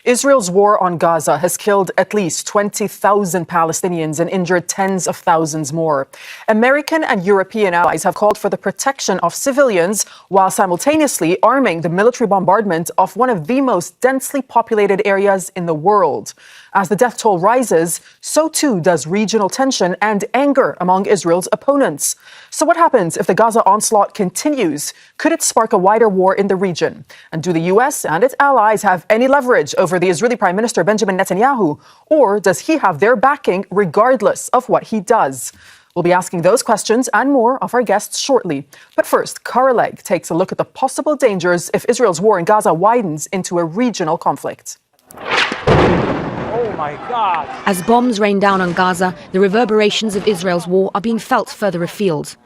Israel's war on Gaza has killed at least 20,000 Palestinians and injured tens of thousands more. American and European allies have called for the protection of civilians while simultaneously arming the military bombardment of one of the most densely populated areas in the world. As the death toll rises, so too does regional tension and anger among Israel's opponents. So what happens if the Gaza onslaught continues? Could it spark a wider war in the region? And do the U.S. and its allies have any leverage over the Israeli Prime Minister Benjamin Netanyahu? Or does he have their backing regardless of what he does? We'll be asking those questions and more of our guests shortly. But first, Cara Legg takes a look at the possible dangers if Israel's war in Gaza widens into a regional conflict. Oh my God. As bombs rain down on Gaza, the reverberations of Israel's war are being felt further afield.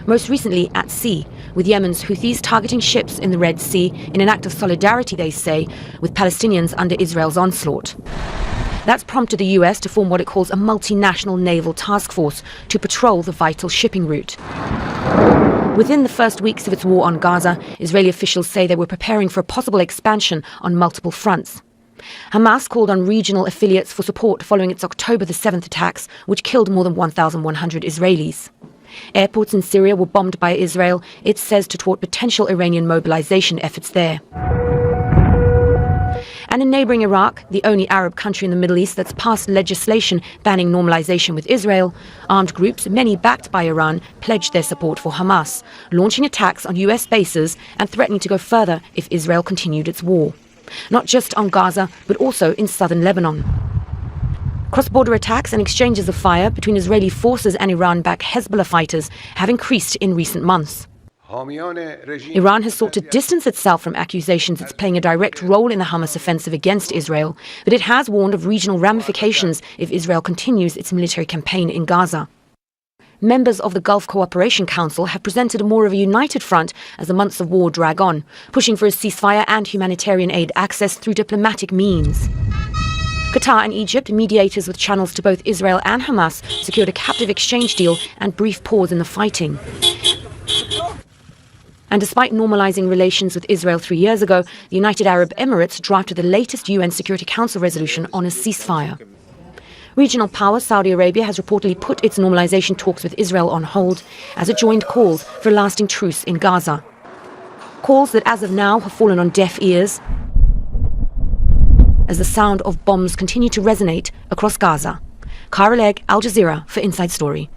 Most recently at sea, with Yemen's Houthis targeting ships in the Red Sea in an act of solidarity, they say, with Palestinians under Israel's onslaught. That's prompted the US to form what it calls a multinational naval task force to patrol the vital shipping route. Within the first weeks of its war on Gaza, Israeli officials say they were preparing for a possible expansion on multiple fronts. Hamas called on regional affiliates for support following its October the 7th attacks, which killed more than 1,100 Israelis. Airports in Syria were bombed by Israel, it says, to thwart potential Iranian mobilization efforts there. And in neighboring Iraq, the only Arab country in the Middle East that's passed legislation banning normalization with Israel, armed groups, many backed by Iran, pledged their support for Hamas, launching attacks on US bases and threatening to go further if Israel continued its war. Not just on Gaza, but also in southern Lebanon. Cross-border attacks and exchanges of fire between Israeli forces and Iran-backed Hezbollah fighters have increased in recent months. Iran has sought to distance itself from accusations it's playing a direct role in the Hamas offensive against Israel, but it has warned of regional ramifications if Israel continues its military campaign in Gaza. Members of the Gulf Cooperation Council have presented more of a united front as the months of war drag on, pushing for a ceasefire and humanitarian aid access through diplomatic means. Qatar and Egypt, mediators with channels to both Israel and Hamas, secured a captive exchange deal and brief pause in the fighting. And despite normalizing relations with Israel 3 years ago, the United Arab Emirates drafted the latest UN Security Council resolution on a ceasefire. Regional power Saudi Arabia has reportedly put its normalization talks with Israel on hold as it joined calls for a lasting truce in Gaza. Calls that as of now have fallen on deaf ears as the sound of bombs continue to resonate across Gaza. Cara Legg, Al Jazeera for Inside Story.